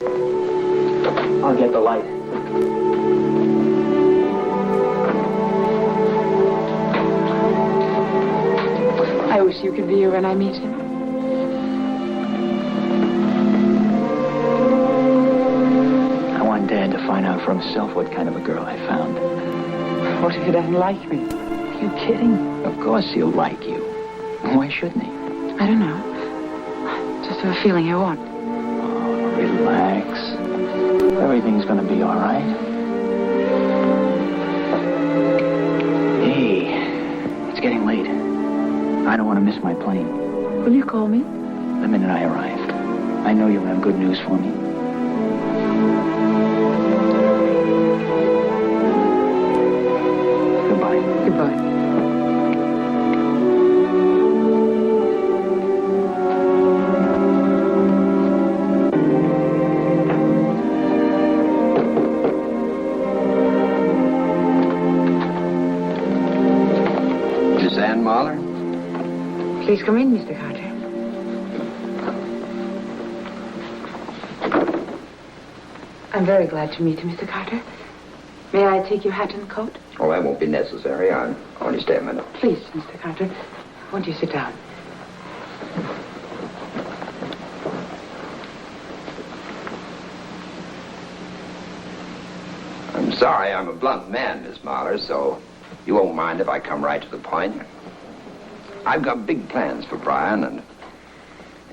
I'll get the light. I wish you could be here when I meet him. I want Dad to find out for himself what kind of a girl I found. What if he doesn't like me? Are you kidding? Of course he'll like you. Why shouldn't he? I don't know. Just have a feeling I won't. Oh, relax. Everything's gonna be all right. Hey, it's getting late. I don't want to miss my plane. Will you call me? The minute I arrive. I know you'll have good news for me. Goodbye. Goodbye. Please come in, Mr. Carter. I'm very glad to meet you, Mr. Carter. May I take your hat and coat? Oh, that won't be necessary. I'll only stay a minute. Please, Mr. Carter. Won't you sit down? I'm sorry I'm a blunt man, Miss Mahler, so you won't mind if I come right to the point. I've got big plans for Brian, and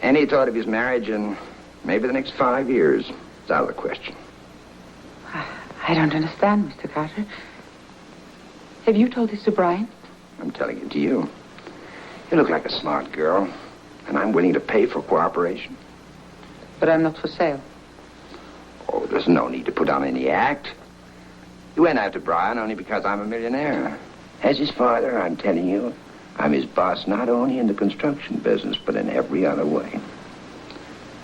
any thought of his marriage in maybe the next 5 years is out of the question. I don't understand, Mr. Carter. Have you told this to Brian? I'm telling it to you. You look like a smart girl, and I'm willing to pay for cooperation. But I'm not for sale. Oh, there's no need to put on any act. You went after Brian only because I'm a millionaire. As his father, I'm telling you, I'm his boss not only in the construction business, but in every other way.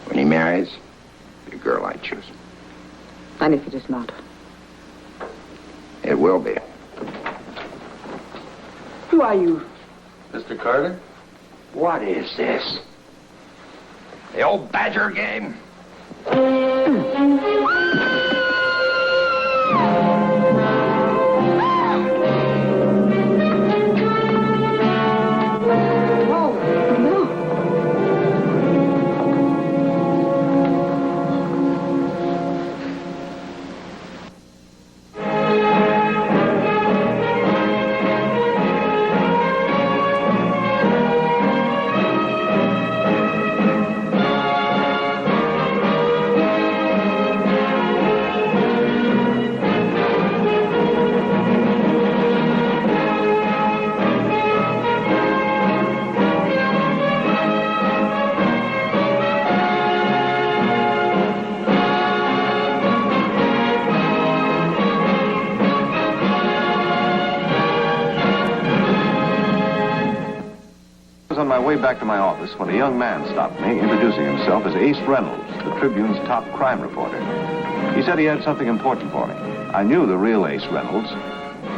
When he marries, the girl I choose. And if it is not? It will be. Who are you? Mr. Carter? What is this? The old badger game? On my way back to my office when a young man stopped me, introducing himself as Ace Reynolds, the Tribune's top crime reporter. He said he had something important for me. I knew the real Ace Reynolds.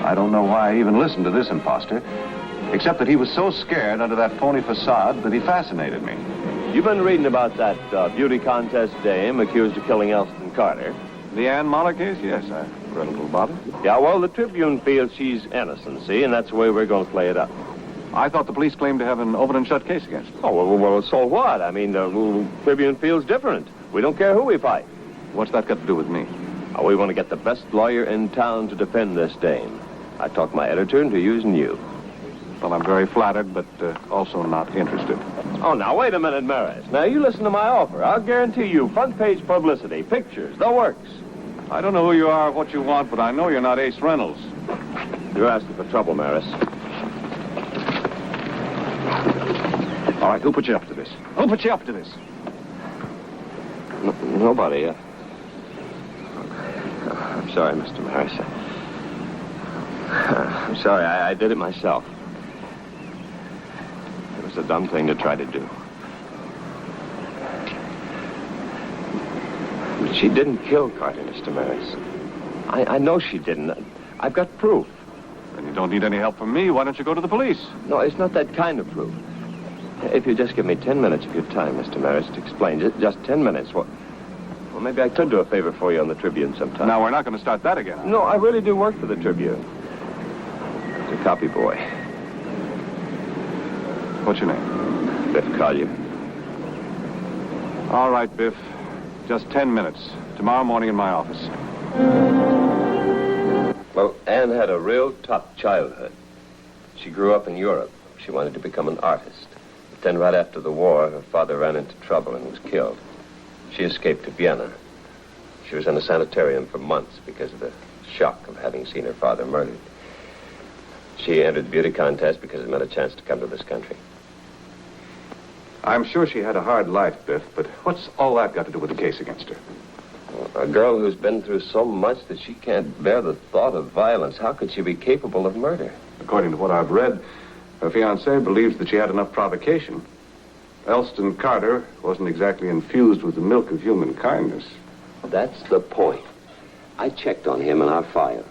I don't know why I even listened to this imposter, except that he was so scared under that phony facade that he fascinated me. You've been reading about that beauty contest dame accused of killing Elston Carter. The Ann Mahler case? Yes, I read a little about it. Yeah, well, the Tribune feels she's innocent, see, and that's the way we're going to play it up. I thought the police claimed to have an open and shut case against him. Oh, well, so what? I mean, the Tribune feels different. We don't care who we fight. What's that got to do with me? Oh, we want to get the best lawyer in town to defend this dame. I talked my editor into using you. Well, I'm very flattered, but also not interested. Oh, now, wait a minute, Maris. Now, you listen to my offer. I'll guarantee you front-page publicity, pictures, the works. I don't know who you are or what you want, but I know you're not Ace Reynolds. You're asking for trouble, Maris. All right, who put you up to this? Who put you up to this? Nobody. I'm sorry, Mr. Maris. I'm sorry. I did it myself. It was a dumb thing to try to do. But she didn't kill Carter, Mr. Maris. I know she didn't. I've got proof. Then you don't need any help from me. Why don't you go to the police? No, it's not that kind of proof. If you just give me 10 minutes of your time, Mr. Maris, to explain, just 10 minutes, what... Well, maybe I could do a favor for you on the Tribune sometime. Now, we're not going to start that again. No, I really do work for the Tribune. It's a copy boy. What's your name? Biff Collier. All right, Biff. Just 10 minutes. Tomorrow morning in my office. Well, Anne had a real tough childhood. She grew up in Europe. She wanted to become an artist. But then right after the war, her father ran into trouble and was killed. She escaped to Vienna. She was in a sanitarium for months because of the shock of having seen her father murdered. She entered the beauty contest because it meant a chance to come to this country. I'm sure she had a hard life, Biff, but what's all that got to do with the case against her? A girl who's been through so much that she can't bear the thought of violence. How could she be capable of murder? According to what I've read, her fiancé believes that she had enough provocation. Elston Carter wasn't exactly infused with the milk of human kindness. That's the point. I checked on him in our files.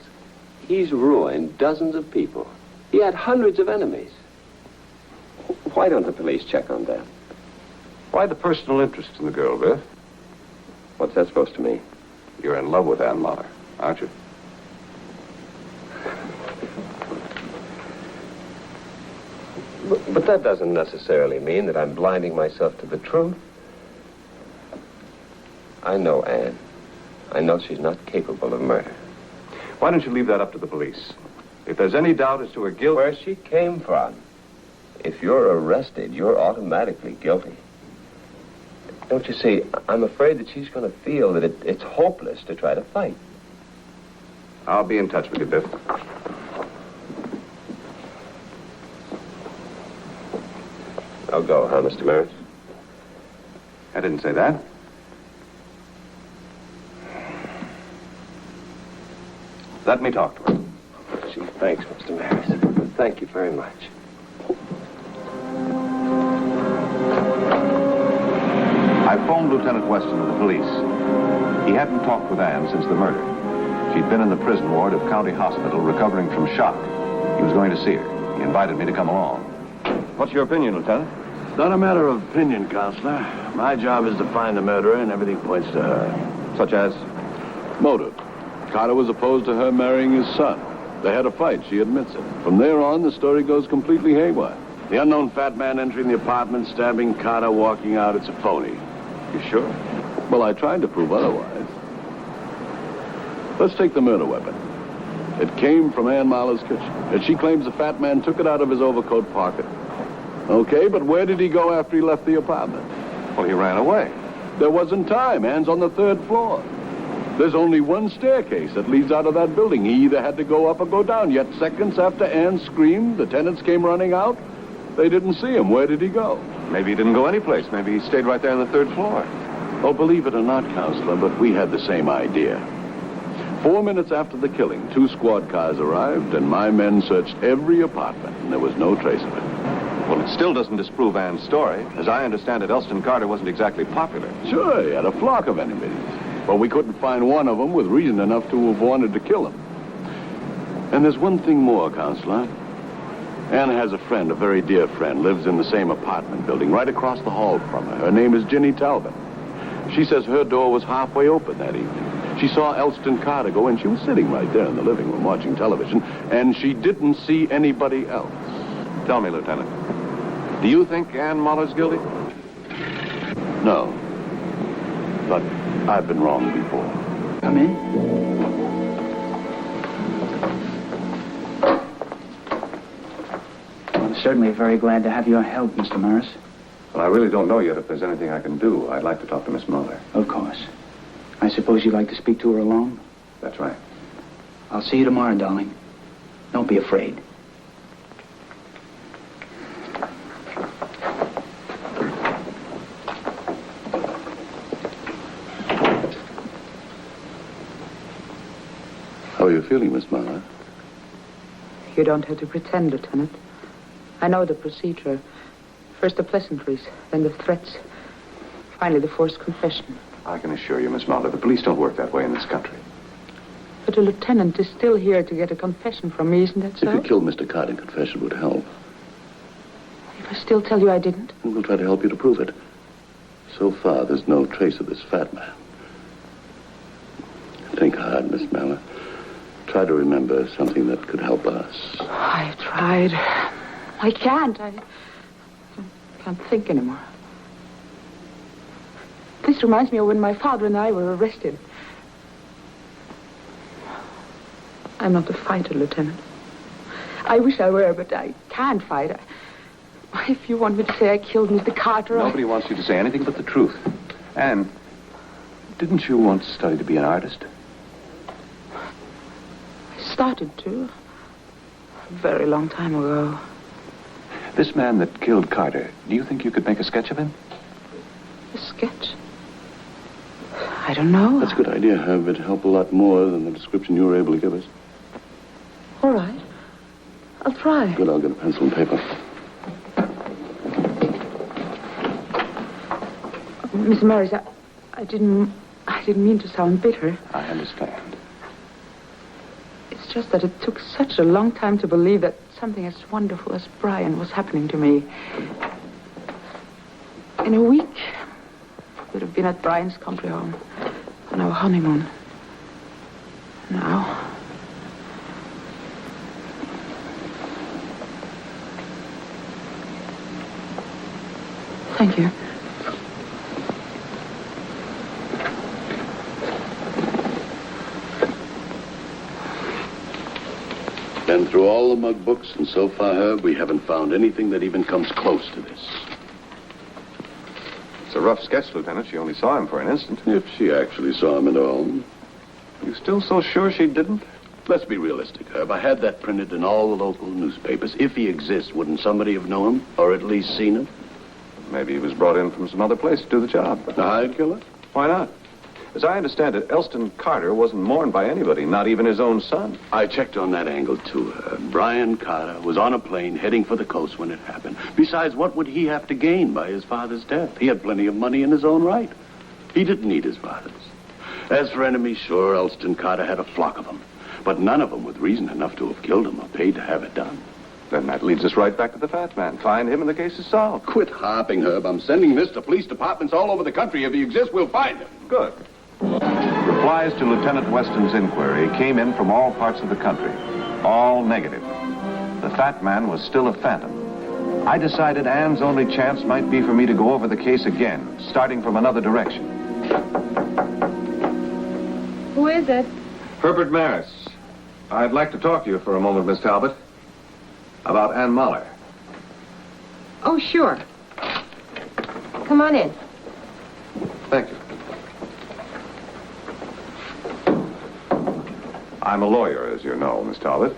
He's ruined dozens of people. He had hundreds of enemies. Why don't the police check on that? Why the personal interest in the girl, Biff? What's that supposed to mean? You're in love with Anne Muller, aren't you? But that doesn't necessarily mean that I'm blinding myself to the truth. I know Anne. I know she's not capable of murder. Why don't you leave that up to the police? If there's any doubt as to her guilt... Where she came from. If you're arrested, you're automatically guilty. Don't you see, I'm afraid that she's going to feel that it's hopeless to try to fight. I'll be in touch with you, Biff. I'll go, huh, Mr. Maris? I didn't say that. Let me talk to her. Gee, thanks, Mr. Maris. Thank you very much. I phoned Lieutenant Weston of the police. He hadn't talked with Anne since the murder. She'd been in the prison ward of County Hospital recovering from shock. He was going to see her. He invited me to come along. What's your opinion, Lieutenant? It's not a matter of opinion, Counselor. My job is to find the murderer, and everything points to her. Such as? Motive. Carter was opposed to her marrying his son. They had a fight, she admits it. From there on, the story goes completely haywire. The unknown fat man entering the apartment, stabbing Carter, walking out, it's a phony. You sure? Well, I tried to prove otherwise. Let's take the murder weapon. It came from Ann Mahler's kitchen, and she claims the fat man took it out of his overcoat pocket. Okay, but where did he go after he left the apartment? Well, he ran away. There wasn't time. Ann's on the 3rd floor. There's only one staircase that leads out of that building. He either had to go up or go down. Yet seconds after Ann screamed, the tenants came running out. They didn't see him. Where did he go? Maybe he didn't go anyplace. Maybe he stayed right there on the 3rd floor. Oh, believe it or not, Counselor, but we had the same idea. 4 minutes after the killing, 2 squad cars arrived, and my men searched every apartment, and there was no trace of it. Well, it still doesn't disprove Anne's story. As I understand it, Elston Carter wasn't exactly popular. Sure, he had a flock of enemies. But we couldn't find one of them with reason enough to have wanted to kill him. And there's one thing more, Counselor. Anne has a friend, a very dear friend, lives in the same apartment building right across the hall from her. Her name is Ginny Talbot. She says her door was halfway open that evening. She saw Elston Carter go in. She was sitting right there in the living room watching television, and she didn't see anybody else. Tell me, Lieutenant, do you think Ann Muller's guilty? No. But I've been wrong before. Come in. I'm certainly very glad to have your help, Mr. Morris. Well, I really don't know yet if there's anything I can do. I'd like to talk to Miss Muller. Of course. I suppose you'd like to speak to her alone? That's right. I'll see you tomorrow, darling. Don't be afraid. How are you feeling, Miss Muller? You don't have to pretend, Lieutenant. I know the procedure. First the pleasantries, then the threats. Finally, the forced confession. I can assure you, Miss Muller, the police don't work that way in this country. But a lieutenant is still here to get a confession from me, isn't that so? If you killed Mr. Carter, confession would help. If I still tell you I didn't? And we'll try to help you to prove it. So far, there's no trace of this fat man. think hard, Miss Mallard. Try to remember something that could help us. I've tried. I can't. I can't think anymore. This reminds me of when my father and I were arrested. I'm not a fighter, Lieutenant. I wish I were, but I can't fight. If you want me to say I killed Mr. Carter, Nobody wants you to say anything but the truth. Anne, didn't you once study to be an artist? I started to. A very long time ago. This man that killed Carter, do you think you could make a sketch of him? A sketch? I don't know. That's a good idea, Herb. It'd help a lot more than the description you were able to give us. All right. I'll try. Good, I'll get a pencil and paper. Miss Maris, I didn't mean to sound bitter. I understand. It's just that it took such a long time to believe that something as wonderful as Brian was happening to me. In a week, we'd have been at Brian's country home on our honeymoon. Now... Thank you. Been through all the mug books, and so far, Herb, we haven't found anything that even comes close to this. It's a rough sketch, Lieutenant. She only saw him for an instant. If she actually saw him at all. You still so sure she didn't? Let's be realistic, Herb. I had that printed in all the local newspapers. If he exists, wouldn't somebody have known him, or at least seen him? Maybe he was brought in from some other place to do the job. The hired killer? Why not? As I understand it, Elston Carter wasn't mourned by anybody, not even his own son. I checked on that angle, too, Herb. Brian Carter was on a plane heading for the coast when it happened. Besides, what would he have to gain by his father's death? He had plenty of money in his own right. He didn't need his father's. As for enemies, sure, Elston Carter had a flock of them. But none of them with reason enough to have killed him or paid to have it done. Then that leads us right back to the fat man. Find him and the case is solved. Quit harping, Herb. I'm sending this to police departments all over the country. If he exists, we'll find him. Good. Replies to Lieutenant Weston's inquiry came in from all parts of the country. All negative. The fat man was still a phantom. I decided Anne's only chance might be for me to go over the case again, starting from another direction. Who is it? Herbert Maris. I'd like to talk to you for a moment, Miss Talbot. About Anne Muller. Oh, sure. Come on in. Thank you. I'm a lawyer, as you know, Miss Talbot.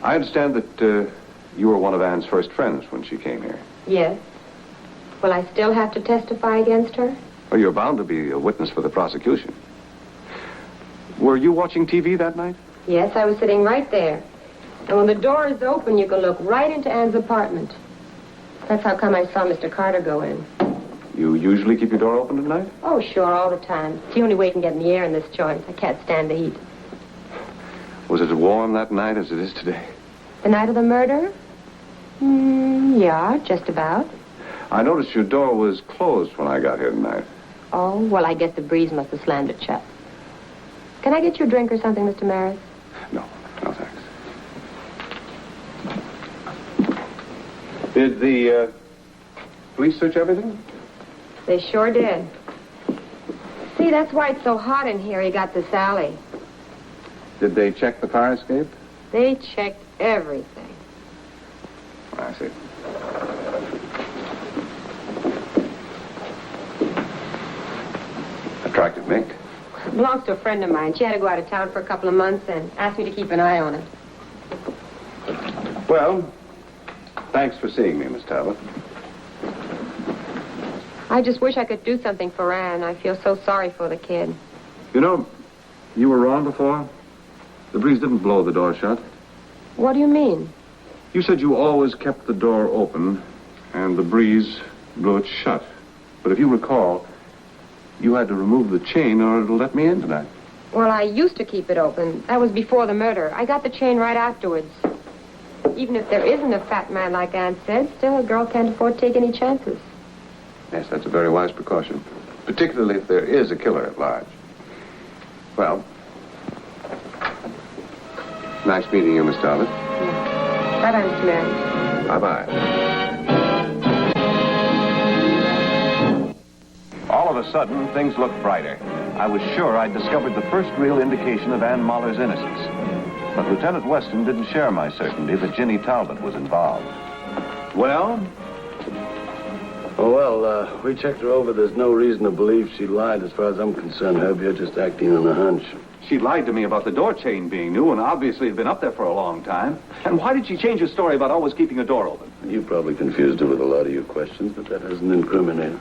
I understand that you were one of Anne's first friends when she came here. Yes. Will I still have to testify against her? Well, you're bound to be a witness for the prosecution. Were you watching TV that night? Yes, I was sitting right there. And when the door is open, you can look right into Anne's apartment. That's how come I saw Mr. Carter go in. You usually keep your door open at night? Oh, sure, all the time. It's the only way you can get in the air in this joint. I can't stand the heat. Was it as warm that night as it is today? The night of the murder? Yeah, just about. I noticed your door was closed when I got here tonight. Oh, well, I guess the breeze must have slammed it shut. Can I get you a drink or something, Mr. Maris? No, thanks. Did the police search everything? They sure did. See, that's why it's so hot in here. You got this alley. Did they check the fire escape? They checked everything. I see. Attractive mink. It belongs to a friend of mine. She had to go out of town for a couple of months and asked me to keep an eye on it. Well, thanks for seeing me, Miss Talbot. I just wish I could do something for Anne. I feel so sorry for the kid. You know, you were wrong before. The breeze didn't blow the door shut. What do you mean? You said you always kept the door open, and the breeze blew it shut. But if you recall, you had to remove the chain in order to let me in tonight. Well, I used to keep it open. That was before the murder. I got the chain right afterwards. Even if there isn't a fat man like Anne said, still a girl can't afford to take any chances. Yes, that's a very wise precaution. Particularly if there is a killer at large. Well, Nice meeting you, Miss Talbot. Bye-bye, Mr. Merritt. Bye-bye. All of a sudden, things looked brighter. I was sure I'd discovered the first real indication of Ann Mahler's innocence. But Lieutenant Weston didn't share my certainty that Ginny Talbot was involved. Well? Oh, well, we checked her over. There's no reason to believe she lied as far as I'm concerned, Herb. You're just acting on a hunch. She lied to me about the door chain being new and obviously had been up there for a long time. And why did she change her story about always keeping a door open? You probably confused her with a lot of your questions, but that doesn't incriminate her.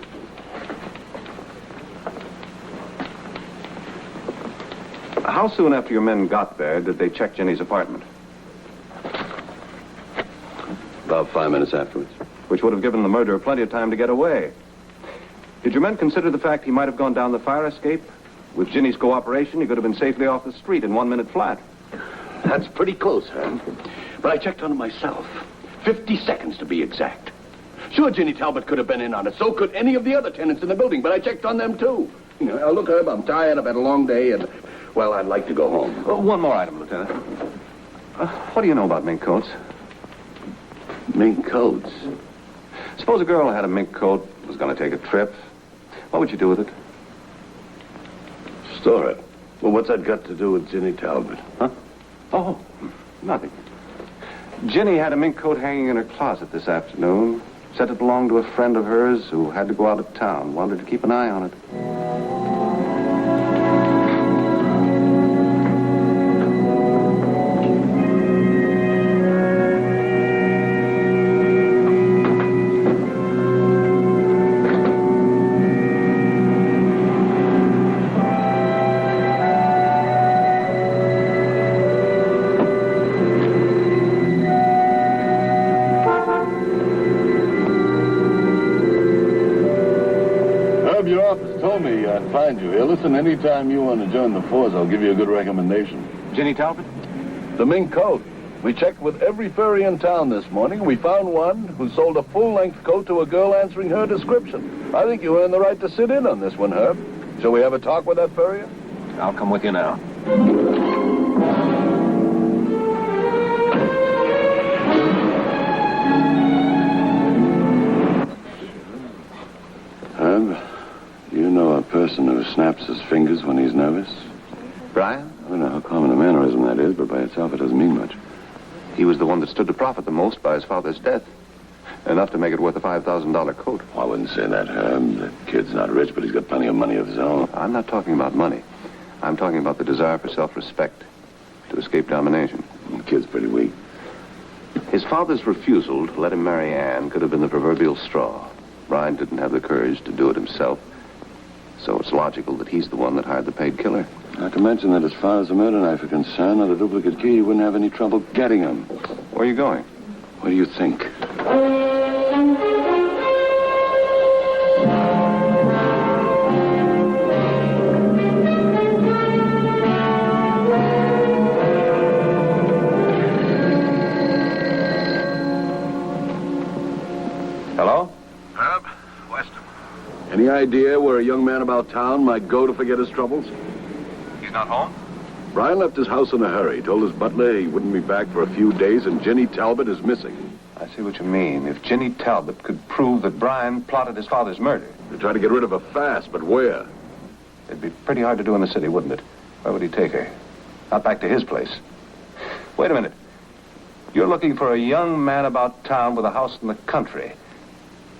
How soon after your men got there did they check Ginny's apartment? About 5 minutes afterwards. Which would have given the murderer plenty of time to get away. Did your men consider the fact he might have gone down the fire escape? With Ginny's cooperation, he could have been safely off the street in 1 minute flat. That's pretty close, Herb. But I checked on it myself. 50 seconds to be exact. Sure, Ginny Talbot could have been in on it. So could any of the other tenants in the building, but I checked on them, too. You know, look, Herb, I'm tired. I've had a long day, and, well, I'd like to go home. One more item, Lieutenant. What do you know about mink coats? Mink coats? Suppose a girl had a mink coat, was going to take a trip. What would you do with it? Store it. Well, what's that got to do with Ginny Talbot? Huh? Oh, nothing. Ginny had a mink coat hanging in her closet this afternoon. Said it belonged to a friend of hers who had to go out of town. Wanted to keep an eye on it. Find you here. Listen, anytime you want to join the force, I'll give you a good recommendation. Ginny Talbot? The mink coat. We checked with every ferry in town this morning. We found one who sold a full-length coat to a girl answering her description. I think you earn the right to sit in on this one, Herb. Shall we have a talk with that ferrier? I'll come with you now. Herb? You know a person who snaps his fingers when he's nervous? Brian? I don't know how common a mannerism that is, but by itself it doesn't mean much. He was the one that stood to profit the most by his father's death. Enough to make it worth a $5,000 coat. I wouldn't say that, Herb. The kid's not rich, but he's got plenty of money of his own. I'm not talking about money. I'm talking about the desire for self-respect, to escape domination. The kid's pretty weak. His father's refusal to let him marry Anne could have been the proverbial straw. Brian didn't have the courage to do it himself. So it's logical that he's the one that hired the paid killer. Not to mention that as far as the murder knife is concerned, or the duplicate key, you wouldn't have any trouble getting him. Where are you going? What do you think? Hello? Herb, Weston. Any idea where a young man about town might go to forget his troubles? He's not home? Brian left his house in a hurry. Told his butler he wouldn't be back for a few days, and Ginny Talbot is missing. I see what you mean. If Ginny Talbot could prove that Brian plotted his father's murder. They try to get rid of her fast, but where? It'd be pretty hard to do in the city, wouldn't it? Where would he take her? Not back to his place. Wait a minute. You're looking for a young man about town with a house in the country.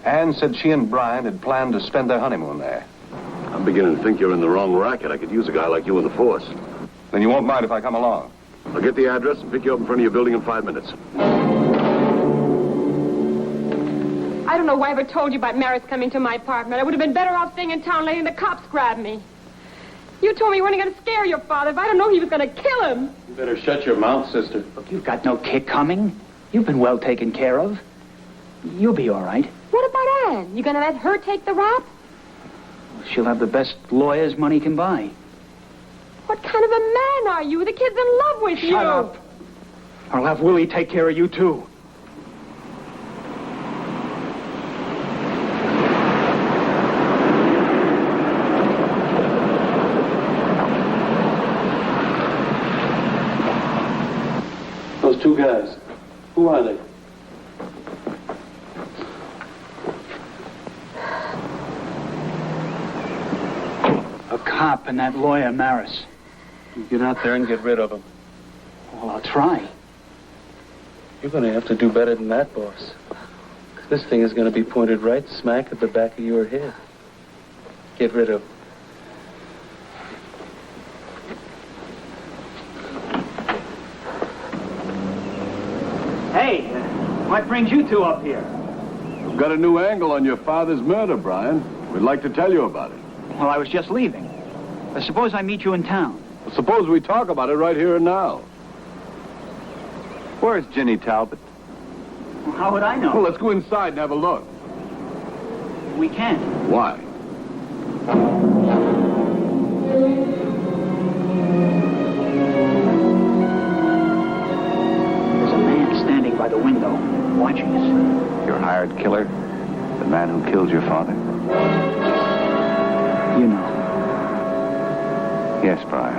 Anne said she and Brian had planned to spend their honeymoon there. I'm beginning to think you're in the wrong racket. I could use a guy like you in the force. Then you won't mind if I come along. I'll get the address and pick you up in front of your building in 5 minutes. I don't know why I ever told you about Merritt's coming to my apartment. I would have been better off staying in town letting the cops grab me. You told me you weren't going to scare your father. If I didn't know he was going to kill him. You better shut your mouth, sister. Look, you've got no kick coming. You've been well taken care of. You'll be all right. What about Anne? You going to let her take the rap? She'll have the best lawyers money can buy. What kind of a man are you? The kid's in love with you. Shut up. I'll have Willie take care of you, too. Those two guys. Who are they? A cop and that lawyer, Maris. You get out there and get rid of them. Well, I'll try. You're going to have to do better than that, boss. This thing is going to be pointed right smack at the back of your head. Get rid of them. Hey, what brings you two up here? We've got a new angle on your father's murder, Brian. We'd like to tell you about it. Well, I was just leaving. Suppose I meet you in town. Well, suppose we talk about it right here and now. Where's Ginny Talbot? Well, how would I know? Well, let's go inside and have a look. We can't. Why? There's a man standing by the window, watching us. Your hired killer? The man who killed your father? You know. Yes, Brian.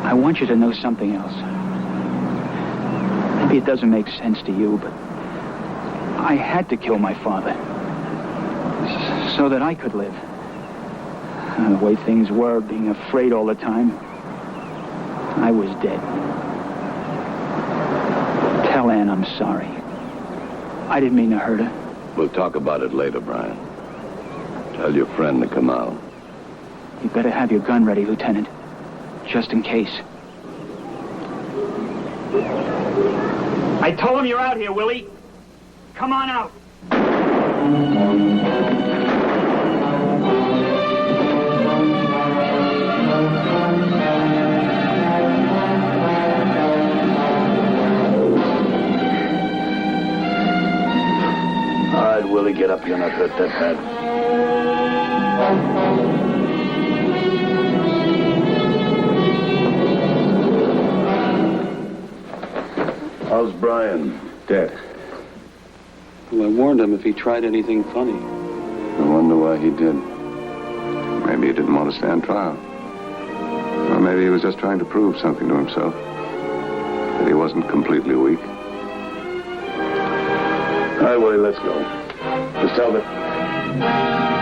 I want you to know something else. Maybe it doesn't make sense to you, but I had to kill my father so that I could live. And the way things were, being afraid all the time, I was dead. Tell Ann I'm sorry. I didn't mean to hurt her. We'll talk about it later, Brian. Tell your friend to come out. You better have your gun ready, Lieutenant, just in case. I told him you're out here, Willie. Come on out. All right, Willie, get up. You're not hurt that bad. How's Brian? Dead. Well, I warned him if he tried anything funny. I wonder why he did. Maybe he didn't want to stand trial. Or maybe he was just trying to prove something to himself. That he wasn't completely weak. All right, Willie, let's go. Just tell the...